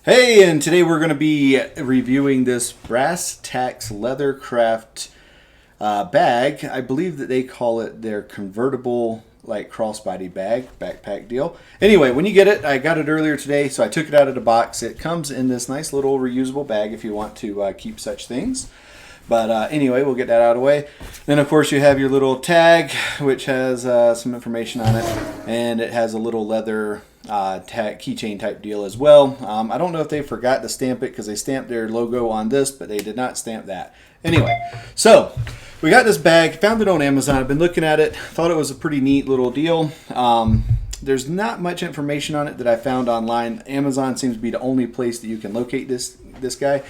Hey, and today we're going to be reviewing this Brass Tacks LeatherCraft bag. I believe that they call it their convertible like crossbody bag, backpack deal. Anyway, when you get it, I got it earlier today, so I took it out of the box. It comes in this nice little reusable bag if you want to keep such things. But anyway, we'll get that out of the way. Then, of course, you have your little tag, which has some information on it. And it has a little leather tag keychain type deal as well. I don't know if they forgot to stamp it because they stamped their logo on this, but they did not stamp that. Anyway, so we got this bag. Found it on Amazon. I've been looking at it. Thought it was a pretty neat little deal. There's not much information on it that I found online. Amazon seems to be the only place that you can locate this guy.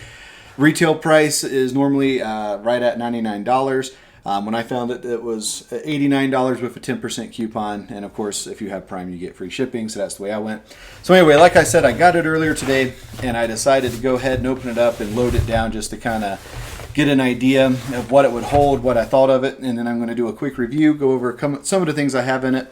Retail price is normally right at $99. When I found it, it was $89 with a 10% coupon. And of course, if you have Prime, you get free shipping. So that's the way I went. So anyway, like I said, I got it earlier today and I decided to go ahead and open it up and load it down just to kind of get an idea of what it would hold, what I thought of it. And then I'm going to do a quick review, go over some of the things I have in it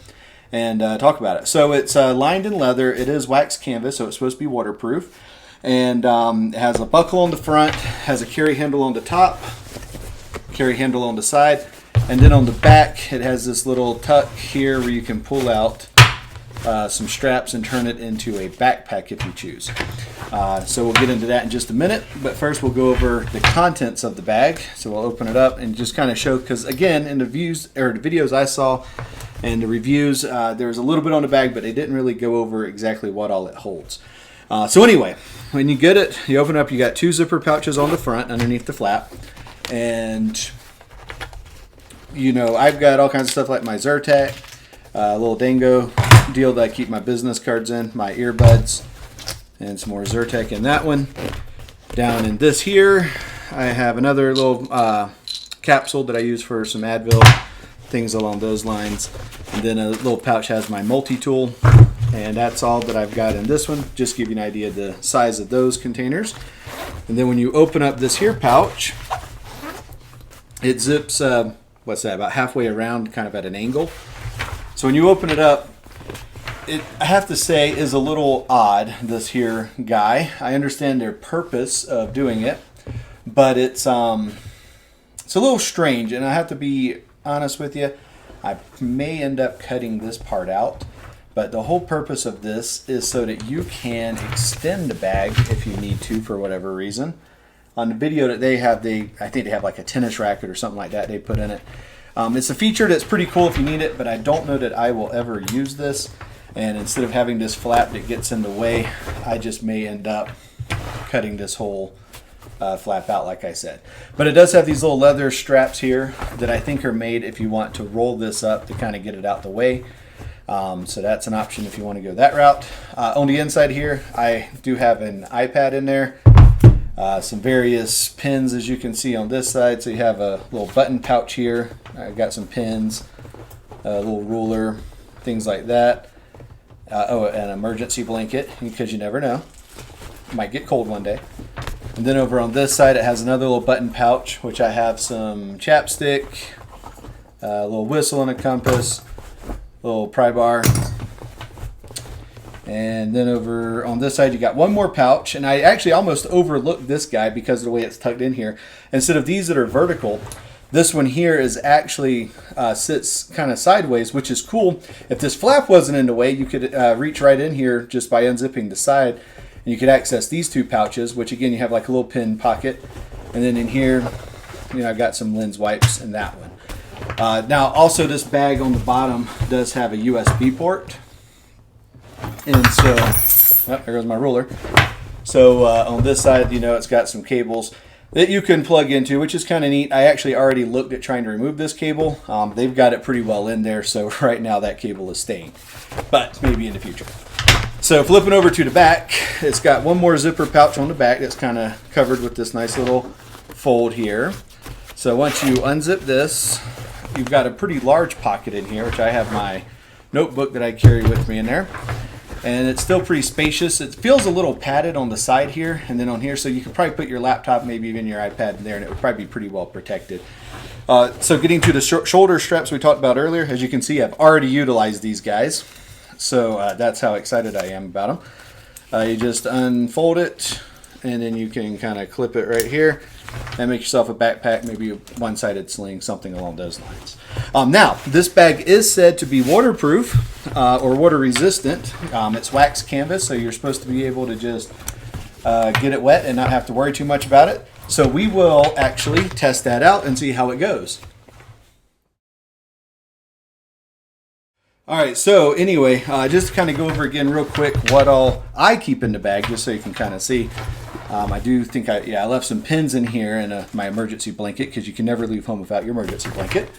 and talk about it. So it's lined in leather. It is wax canvas, so it's supposed to be waterproof. And it has a buckle on the front, has a carry handle on the top, carry handle on the side, and then on the back it has this little tuck here where you can pull out some straps and turn it into a backpack if you choose. So we'll get into that in just a minute, but first we'll go over the contents of the bag. So we'll open it up and just kind of show, because again, in the videos I saw and the reviews, there was a little bit on the bag, but they didn't really go over exactly what all it holds. So anyway, when you get it, you open up, you got two zipper pouches on the front underneath the flap. And, you know, I've got all kinds of stuff like my Zyrtec, a little dango deal that I keep my business cards in, my earbuds, and some more Zyrtec in that one. Down in this here, I have another little capsule that I use for some Advil, things along those lines. And then a little pouch has my multi-tool. And that's all that I've got in this one. Just give you an idea of the size of those containers. And then when you open up this here pouch, it zips, what's that, about halfway around, kind of at an angle. So when you open it up, it, I have to say, is a little odd, this here guy. I understand their purpose of doing it, but it's a little strange, and I have to be honest with you, I may end up cutting this part out. But the whole purpose of this is so that you can extend the bag if you need to for whatever reason. On the video that they have, I think they have like a tennis racket or something like that they put in it. It's a feature that's pretty cool if you need it, but I don't know that I will ever use this. And instead of having this flap that gets in the way, I just may end up cutting this whole flap out, like I said. But it does have these little leather straps here that I think are made if you want to roll this up to kind of get it out the way. So that's an option if you want to go that route. On the inside here, I do have an iPad in there. Some various pins, as you can see on this side. So you have a little button pouch here. I've got some pins, a little ruler, things like that. Oh, an emergency blanket, because you never know. It might get cold one day. And then over on this side, it has another little button pouch, which I have some chapstick, a little whistle and a compass, little pry bar. And then over on this side you got one more pouch, and I actually almost overlooked this guy because of the way it's tucked in here. Instead of these that are vertical, this one here is actually sits kind of sideways, which is cool. If this flap wasn't in the way, you could reach right in here just by unzipping the side, and you could access these two pouches, which again you have like a little pin pocket. And then in here, you know, I've got some lens wipes in that one. Now also this bag on the bottom does have a USB port, and so there goes my ruler. So on this side, you know, it's got some cables that you can plug into, which is kind of neat. I actually already looked at trying to remove this cable. They've got it pretty well in there, so right now that cable is staying, but maybe in the future. So flipping over to the back, it's got one more zipper pouch on the back that's kind of covered with this nice little fold here. So once you unzip this, you've got a pretty large pocket in here, which I have my notebook that I carry with me in there. And it's still pretty spacious. It feels a little padded on the side here and then on here, so you could probably put your laptop, maybe even your iPad in there, and it would probably be pretty well protected. So getting to the shoulder straps we talked about earlier, as you can see, I've already utilized these guys. So that's how excited I am about them. You just unfold it, and then you can kind of clip it right here and make yourself a backpack, maybe a one-sided sling, something along those lines. Now, this bag is said to be waterproof or water resistant. It's wax canvas, so you're supposed to be able to just get it wet and not have to worry too much about it. So we will actually test that out and see how it goes. All right, so anyway, just to kind of go over again real quick what all I keep in the bag, just so you can kind of see. I do think I left some pins in here and my emergency blanket, because you can never leave home without your emergency blanket.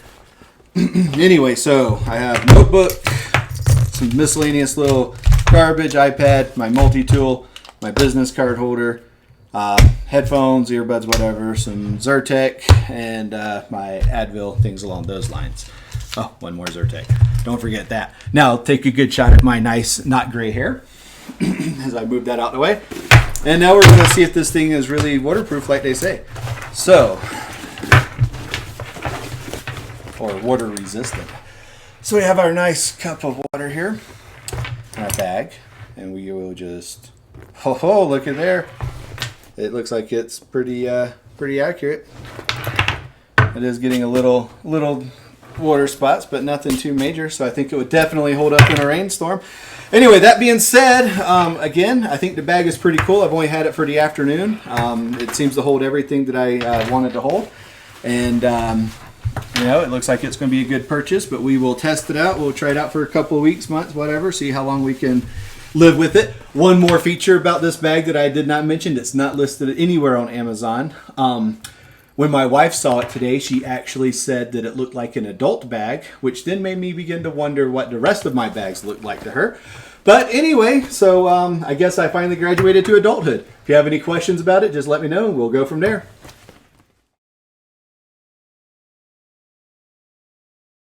Anyway, so I have notebook, some miscellaneous little garbage, iPad, my multi-tool, my business card holder, headphones, earbuds, whatever, some Zyrtec, and my Advil, things along those lines. Oh, one more Zyrtec. Don't forget that. Now, take a good shot at my nice, not gray hair as I move that out of the way. And now we're going to see if this thing is really waterproof like they say. So, or water resistant. So we have our nice cup of water here in our bag. And we will just, ho, look at there. It looks like it's pretty accurate. It is getting a little water spots, but nothing too major, so I think it would definitely hold up in a rainstorm. Anyway, that being said, again, I think the bag is pretty cool. I've only had it for the afternoon. It seems to hold everything that I wanted to hold, and you know, it looks like it's going to be a good purchase, but we will test it out. We'll try it out for a couple of weeks, months, whatever, see how long we can live with it. One more feature about this bag that I did not mention, it's not listed anywhere on Amazon. When my wife saw it today, she actually said that it looked like an adult bag, which then made me begin to wonder what the rest of my bags looked like to her. But anyway, so I guess I finally graduated to adulthood. If you have any questions about it, just let me know and we'll go from there.